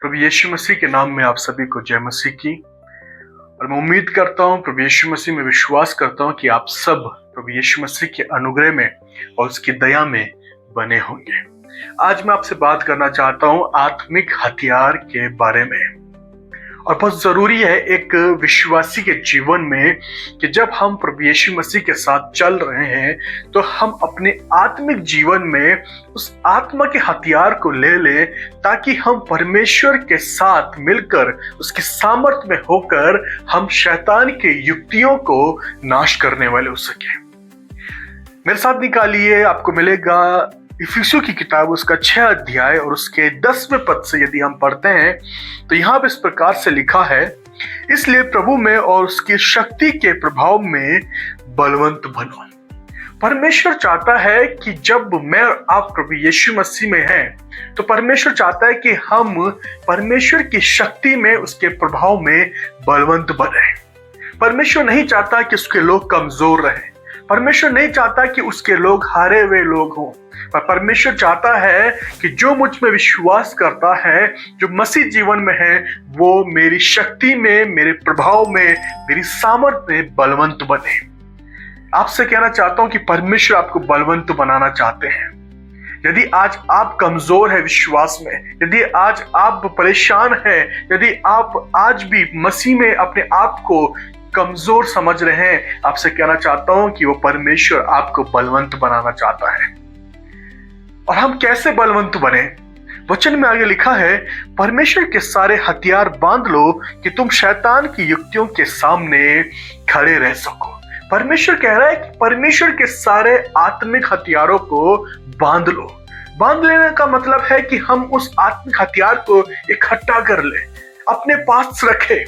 प्रभु यीशु मसीह के नाम में आप सभी को जय मसीह की। और मैं उम्मीद करता हूँ, प्रभु यीशु मसीह में विश्वास करता हूँ कि आप सब प्रभु यीशु मसीह के अनुग्रह में और उसकी दया में बने होंगे। आज मैं आपसे बात करना चाहता हूँ आत्मिक हथियार के बारे में। और बहुत जरूरी है एक विश्वासी के जीवन में कि जब हम प्रभु यीशु मसीह के साथ चल रहे हैं तो हम अपने आत्मिक जीवन में उस आत्मा के हथियार को ले लें, ताकि हम परमेश्वर के साथ मिलकर उसके सामर्थ्य में होकर हम शैतान के युक्तियों को नाश करने वाले हो सके। मेरे साथ निकालिए, आपको मिलेगा इफिसियों की किताब उसका 6 अध्याय और उसके 10वें पद से यदि हम पढ़ते हैं तो यहाँ पे इस प्रकार से लिखा है, इसलिए प्रभु में और उसकी शक्ति के प्रभाव में बलवंत बनो। परमेश्वर चाहता है कि जब मैं और आप प्रभु यीशु मसीह में हैं तो परमेश्वर चाहता है कि हम परमेश्वर की शक्ति में, उसके प्रभाव में बलवंत बने। परमेश्वर नहीं चाहता कि उसके लोग कमजोर रहें। परमेश्वर नहीं चाहता कि उसके लोग हारे हुए लोग हों, पर परमेश्वर चाहता है कि जो मुझ में विश्वास करता है, जो मसीह जीवन में है, वो मेरी शक्ति में, मेरे प्रभाव में, मेरी सामर्थ्य में बलवंत बने। आपसे कहना चाहता हूं कि परमेश्वर आपको बलवंत बनाना चाहते हैं। यदि आज आप कमजोर है विश्वास में, यदि आज आप परेशान हैं, यदि आप आज भी मसीह में अपने आप को कमजोर समझ रहे हैं, आपसे कहना चाहता हूं कि वो परमेश्वर आपको बलवंत बनाना चाहता है। और हम कैसे बलवंत बने? वचन में आगे लिखा है, परमेश्वर के सारे हथियार बांध लो कि तुम शैतान की युक्तियों के सामने खड़े रह सको। परमेश्वर कह रहा है कि परमेश्वर के सारे आत्मिक हथियारों को बांध लो। बांध लेने का मतलब है कि हम उस आत्मिक हथियार को इकट्ठा कर ले, अपने पास रखें,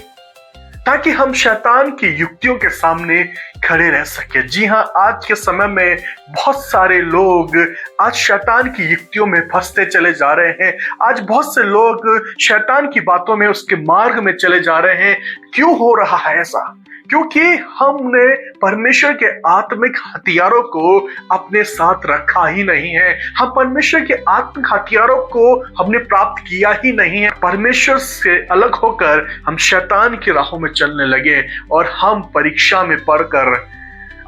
ताकि हम शैतान की युक्तियों के सामने खड़े रह सके। जी हाँ, आज के समय में बहुत सारे लोग आज शैतान की युक्तियों में फंसते चले जा रहे हैं। आज बहुत से लोग शैतान की बातों में, उसके मार्ग में चले जा रहे हैं। क्यों हो रहा है ऐसा? क्योंकि हमने परमेश्वर के आत्मिक हथियारों को अपने साथ रखा ही नहीं है। हम परमेश्वर के आत्मिक हथियारों को हमने प्राप्त किया ही नहीं है। परमेश्वर से अलग होकर हम शैतान की राहों में चलने लगे और हम परीक्षा में पढ़कर,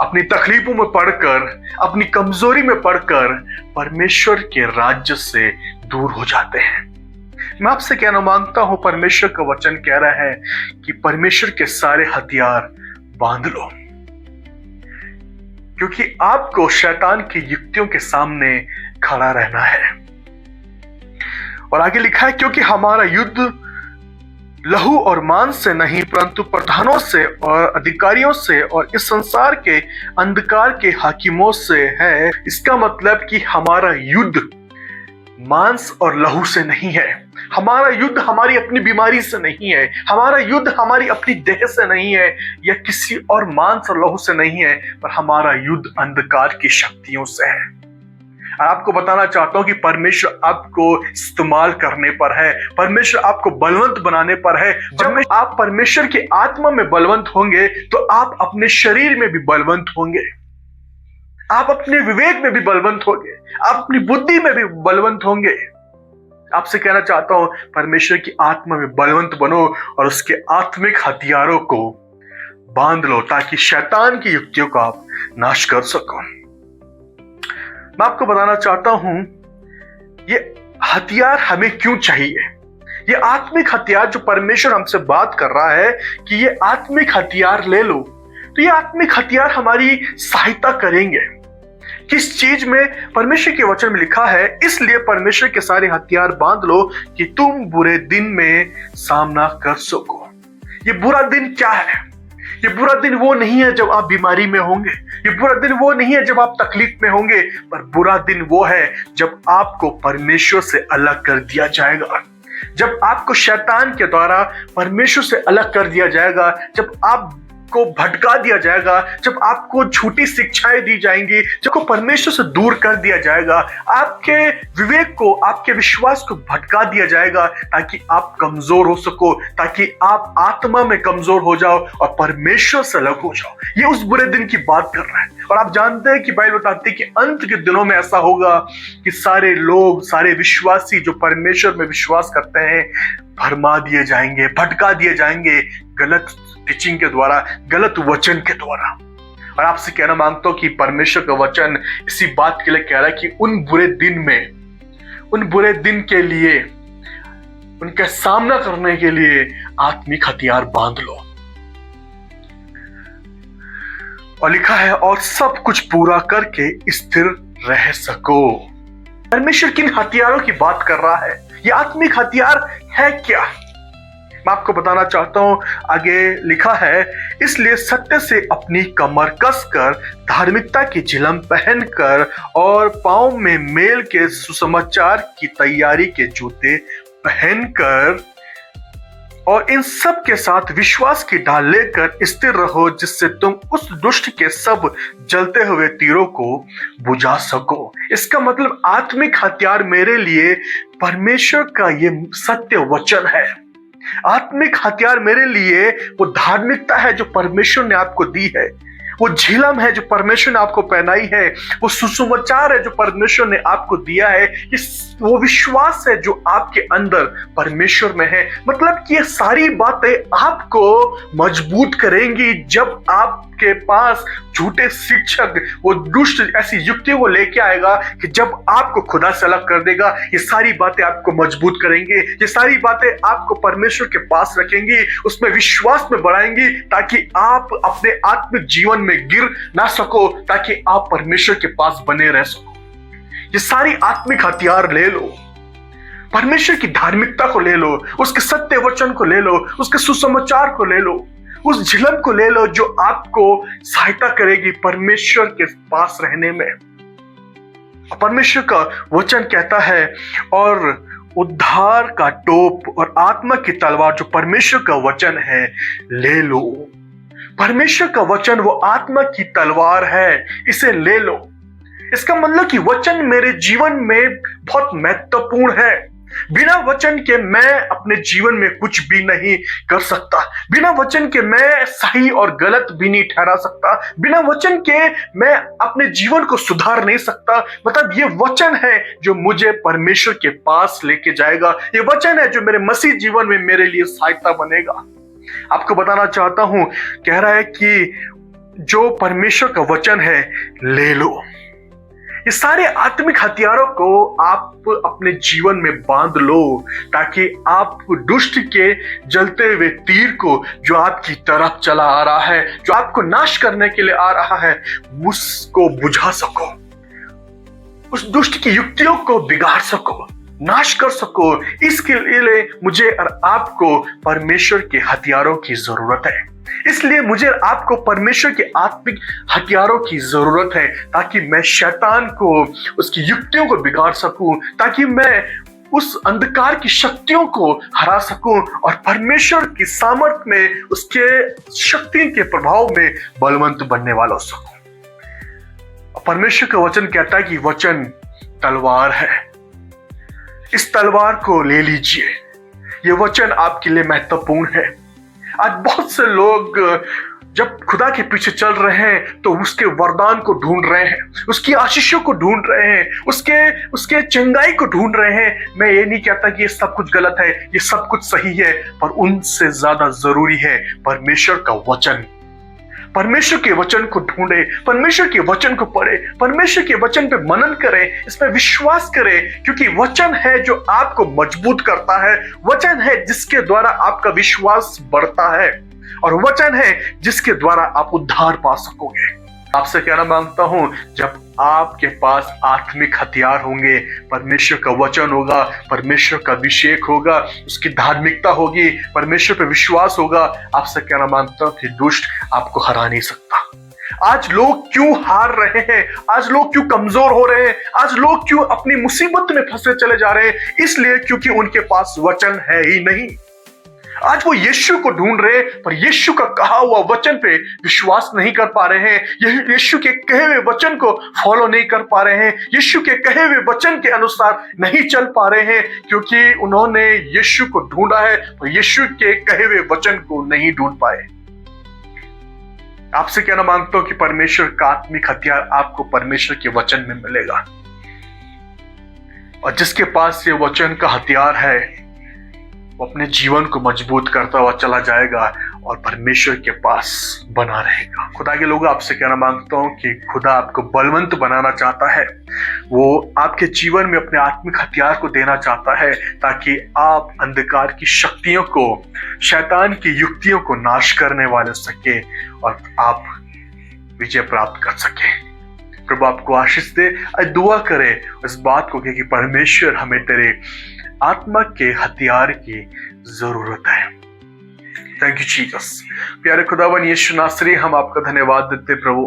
अपनी तकलीफों में पढ़कर, अपनी कमजोरी में पढ़कर परमेश्वर के राज्य से दूर हो जाते हैं। मैं आपसे कहना मांगता हूं, परमेश्वर का वचन कह रहा है कि परमेश्वर के सारे हथियार बांध लो, क्योंकि आपको शैतान की युक्तियों के सामने खड़ा रहना है। और आगे लिखा है, क्योंकि हमारा युद्ध लहू और मांस से नहीं, परंतु प्रधानों से और अधिकारियों से और इस संसार के अंधकार के हाकिमों से है। इसका मतलब कि हमारा युद्ध मांस और लहू से नहीं है। हमारा युद्ध हमारी अपनी बीमारी से नहीं है। हमारा युद्ध हमारी अपनी देह से नहीं है या किसी और मांस और लहू से नहीं है, पर हमारा युद्ध अंधकार की शक्तियों से है। और आपको बताना चाहता हूं कि परमेश्वर आपको इस्तेमाल करने पर है, परमेश्वर आपको बलवंत बनाने पर है। जब आप परमेश्वर की आत्मा में बलवंत होंगे तो आप अपने शरीर में भी बलवंत होंगे, आप अपने विवेक में भी बलवंत होंगे, आप अपनी बुद्धि में भी बलवंत होंगे। आपसे कहना चाहता हूं, परमेश्वर की आत्मा में बलवंत बनो और उसके आत्मिक हथियारों को बांध लो, ताकि शैतान की युक्तियों का आप नाश कर सको। मैं आपको बताना चाहता हूं, ये हथियार हमें क्यों चाहिए। ये आत्मिक हथियार जो परमेश्वर हमसे बात कर रहा है कि ये आत्मिक हथियार ले लो, तो ये आत्मिक हथियार हमारी सहायता करेंगे। किस चीज में? परमेश्वर के वचन में लिखा है, इसलिए परमेश्वर के सारे हथियार बांध लो कि तुम बुरे दिन में सामना कर सको। ये बुरा दिन क्या है? ये बुरा दिन वो नहीं है जब आप बीमारी में होंगे, ये बुरा दिन वो नहीं है जब आप तकलीफ में होंगे, पर बुरा दिन वो है जब आपको परमेश्वर से अलग कर दिया जाएगा, जब आपको शैतान के द्वारा परमेश्वर से अलग कर दिया जाएगा, जब आप आपको भटका दिया जाएगा, जब आपको झूठी शिक्षाएं दी जाएंगी, जब को परमेश्वर से दूर कर दिया जाएगा, आपके विवेक को, आपके विश्वास को भटका दिया जाएगा, ताकि आप कमजोर हो सको, ताकि आप आत्मा में कमजोर हो जाओ और परमेश्वर से अलग हो जाओ। ये उस बुरे दिन की बात कर रहा है। और आप जानते हैं कि बाइबल बताती है कि अंत के दिनों में ऐसा होगा कि सारे लोग, सारे विश्वासी जो परमेश्वर में विश्वास करते हैं, भरमा दिए जाएंगे, भटका दिए जाएंगे गलत टीचिंग के द्वारा, गलत वचन के द्वारा। और आपसे कहना मांगता हूं कि परमेश्वर का वचन इसी बात के लिए कह रहा है कि उन बुरे दिन में, उन बुरे दिन के लिए, उनका सामना करने के लिए आत्मिक हथियार बांध लो। और लिखा है, और सब कुछ पूरा करके स्थिर रह सको। परमेश्वर किन हथियारों की बात कर रहा है? ये आत्मिक हथियार है क्या? मैं आपको बताना चाहता हूं। आगे लिखा है, इसलिए सत्य से अपनी कमर कसकर, धार्मिकता की झिलम पहनकर और पांव में मेल के सुसमाचार की तैयारी के जूते पहनकर और इन सब के साथ विश्वास की ढाल लेकर स्थिर रहो, जिससे तुम उस दुष्ट के सब जलते हुए तीरों को बुझा सको। इसका मतलब आत्मिक हथियार मेरे लिए परमेश्वर का ये सत्य वचन है। आत्मिक हथियार मेरे लिए वो धार्मिकता है जो परमेश्वर ने आपको दी है, वो झिलम है जो परमेश्वर ने आपको पहनाई है, वो सुसमाचार है जो परमेश्वर ने आपको दिया है, वो विश्वास है जो आपके अंदर परमेश्वर में है। मतलब कि ये सारी बातें आपको मजबूत करेंगी जब आपके पास झूठे शिक्षक, वो दुष्ट ऐसी युक्तियों को लेके आएगा कि जब आपको खुदा से अलग कर देगा। ये सारी बातें आपको मजबूत करेंगे, ये सारी बातें आपको परमेश्वर के पास रखेंगी, उसमें विश्वास में बढ़ाएंगी, ताकि आप अपने आत्मिक जीवन में गिर ना सको, ताकि आप परमेश्वर के पास बने रह सको। ये सारी आत्मिक हथियार ले लो, परमेश्वर की धार्मिकता को ले लो, उसके सत्य वचन को ले लो, उसके सुसमाचार को ले लो, उस झिलम को ले लो जो आपको सहायता करेगी परमेश्वर के पास रहने में। परमेश्वर का वचन कहता है, और उद्धार का टोप और आत्मा की तलवार जो परमेश्वर का वचन है ले लो। परमेश्वर का वचन वो आत्मा की तलवार है, इसे ले लो। इसका मतलब कि वचन मेरे जीवन में बहुत महत्वपूर्ण है। बिना वचन के मैं अपने जीवन में कुछ भी नहीं कर सकता। बिना वचन के मैं सही और गलत भी नहीं ठहरा सकता। बिना वचन के मैं अपने जीवन को सुधार नहीं सकता। मतलब ये वचन है जो मुझे परमेश्वर के पास लेके जाएगा। ये वचन है जो मेरे मसीह जीवन में मेरे लिए सहायता बनेगा। आपको बताना चाहता हूं, कह रहा है कि जो परमेश्वर का वचन है ले लो। ये सारे आत्मिक हथियारों को आप अपने जीवन में बांध लो, ताकि आप दुष्ट के जलते हुए तीर को जो आपकी तरफ चला आ रहा है, जो आपको नाश करने के लिए आ रहा है, उसको बुझा सको, उस दुष्ट की युक्तियों को बिगाड़ सको, नाश कर सको। इसके लिए मुझे और आपको परमेश्वर के हथियारों की जरूरत है। इसलिए मुझे आपको परमेश्वर के आत्मिक हथियारों की जरूरत है, ताकि मैं शैतान को, उसकी युक्तियों को बिगाड़ सकूं, ताकि मैं उस अंधकार की शक्तियों को हरा सकूं और परमेश्वर की सामर्थ्य में, उसके शक्ति के प्रभाव में बलवंत बनने वाला हो सकूं। परमेश्वर का वचन कहता है कि वचन तलवार है, इस तलवार को ले लीजिए। यह वचन आपके लिए महत्वपूर्ण है। आज बहुत से लोग जब खुदा के पीछे चल रहे हैं तो उसके वरदान को ढूंढ रहे हैं, उसकी आशीषों को ढूंढ रहे हैं, उसके चंगाई को ढूंढ रहे हैं। मैं ये नहीं कहता कि ये सब कुछ गलत है, ये सब कुछ सही है, पर उनसे ज्यादा जरूरी है परमेश्वर का वचन। परमेश्वर के वचन को ढूंढे, परमेश्वर के वचन को पढ़े, परमेश्वर के वचन पे मनन करें, इसमें विश्वास करें, क्योंकि वचन है जो आपको मजबूत करता है, वचन है जिसके द्वारा आपका विश्वास बढ़ता है, और वचन है जिसके द्वारा आप उद्धार पा सकोगे। आपसे कहना मांगता हूं, जब आपके पास आत्मिक हथियार होंगे, परमेश्वर का वचन होगा, परमेश्वर का अभिषेक होगा, उसकी धार्मिकता होगी, परमेश्वर पे विश्वास होगा, आपसे कहना मांगता हूं कि दुष्ट आपको हरा नहीं सकता। आज लोग क्यों हार रहे हैं? आज लोग क्यों कमजोर हो रहे हैं? आज लोग क्यों अपनी मुसीबत में फंसे चले जा रहे हैं? इसलिए क्योंकि उनके पास वचन है ही नहीं। आज वो यीशु को ढूंढ रहे पर यीशु का कहा हुआ वचन पे विश्वास नहीं कर पा रहे हैं, यीशु के कहे हुए वचन को फॉलो नहीं कर पा रहे हैं, यीशु के कहे हुए वचन के अनुसार नहीं चल पा रहे हैं, क्योंकि उन्होंने यीशु को ढूंढा है पर यीशु के कहे हुए वचन को नहीं ढूंढ पाए। आपसे कहना मांगता हूं कि परमेश्वर का आत्मिक हथियार आपको परमेश्वर के वचन में मिलेगा, और जिसके पास ये वचन का हथियार है वो अपने जीवन को मजबूत करता हुआ चला जाएगा और परमेश्वर के पास बना रहेगा। खुदा के लोग, आपसे कहना मांगता हूं कि खुदा आपको बलवंत बनाना चाहता है, वो आपके जीवन में अपने आत्मिक हथियार को देना चाहता है ताकि आप अंधकार की शक्तियों को, शैतान की युक्तियों को नाश करने वाले सके और आप विजय प्राप्त कर सके। प्रभु आपको आशीष दे। दुआ करे इस बात को कि परमेश्वर हमें तेरे आत्मा के हथियार की जरूरत है। Thank you Jesus. प्यारे खुदावन यीशु नासरी, हम आपका धन्यवाद देते प्रभु,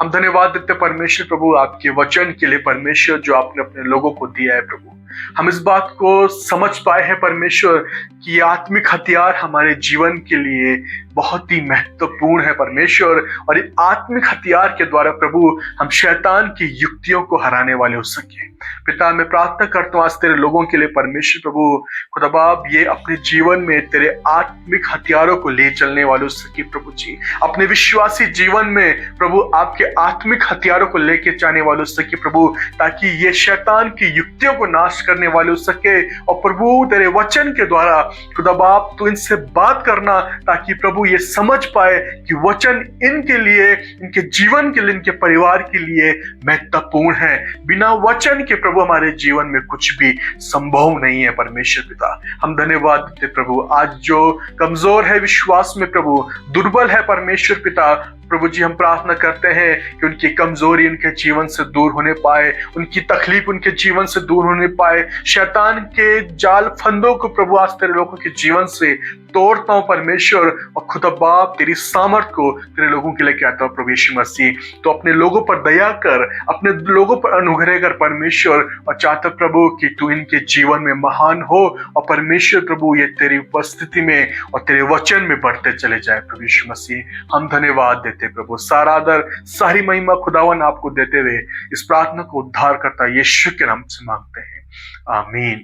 हम धन्यवाद देते परमेश्वर प्रभु आपके वचन के लिए परमेश्वर जो आपने अपने लोगों को दिया है प्रभु। हम इस बात को समझ पाए हैं परमेश्वर कि ये आत्मिक हथियार हमारे जीवन के लिए बहुत ही महत्वपूर्ण है परमेश्वर, और इन आत्मिक हथियार के द्वारा प्रभु हम शैतान की युक्तियों को हराने वाले हो सके। पिता, मैं प्रार्थना करता हूँ आज तेरे लोगों के लिए परमेश्वर प्रभु खुदा बाप, ये अपने जीवन में तेरे आत्मिक हथियारों को ले चलने वाले हो सके प्रभु जी। अपने विश्वासी जीवन में प्रभु आपके आत्मिक हथियारों को लेके जाने वाले हो सके प्रभु, ताकि ये शैतान की युक्तियों को नाश करने वाले हो सके। और प्रभु तेरे वचन के द्वारा खुदा बाप तू इनसे बात करना ताकि प्रभु ये समझ पाए कि वचन इनके लिए, इनके जीवन के लिए, इनके परिवार के लिए महत्वपूर्ण है। बिना वचन के प्रभु हमारे जीवन में कुछ भी संभव नहीं है परमेश्वर पिता। हम धन्यवाद देते प्रभु, आज जो कमजोर है विश्वास में प्रभु, दुर्बल है परमेश्वर पिता, प्रभु जी हम प्रार्थना करते हैं कि उनकी कमजोरी उनके जीवन से दूर होने पाए, उनकी तकलीफ उनके जीवन से दूर होने पाए। शैतान के जाल फंदों को प्रभु आज तेरे लोगों के जीवन से तोड़ता हूं परमेश्वर, और खुदा बाप तेरी सामर्थ को तेरे लोगों के लिए कहता हूं प्रभु यीशु मसीह। तो अपने लोगों पर दया कर, अपने लोगों पर अनुग्रह कर परमेश्वर, और चाहता प्रभु कि तू इनके जीवन में महान हो, और परमेश्वर प्रभु ये तेरी उपस्थिति में और तेरे वचन में बढ़ते चले जाए प्रभु यीशु मसीह। हम धन्यवाद देते प्रभु, सारा आदर सारी महिमा खुदावन आपको देते हुए इस प्रार्थना को उद्धार करता यीशु के नाम से मांगते हैं, आमीन।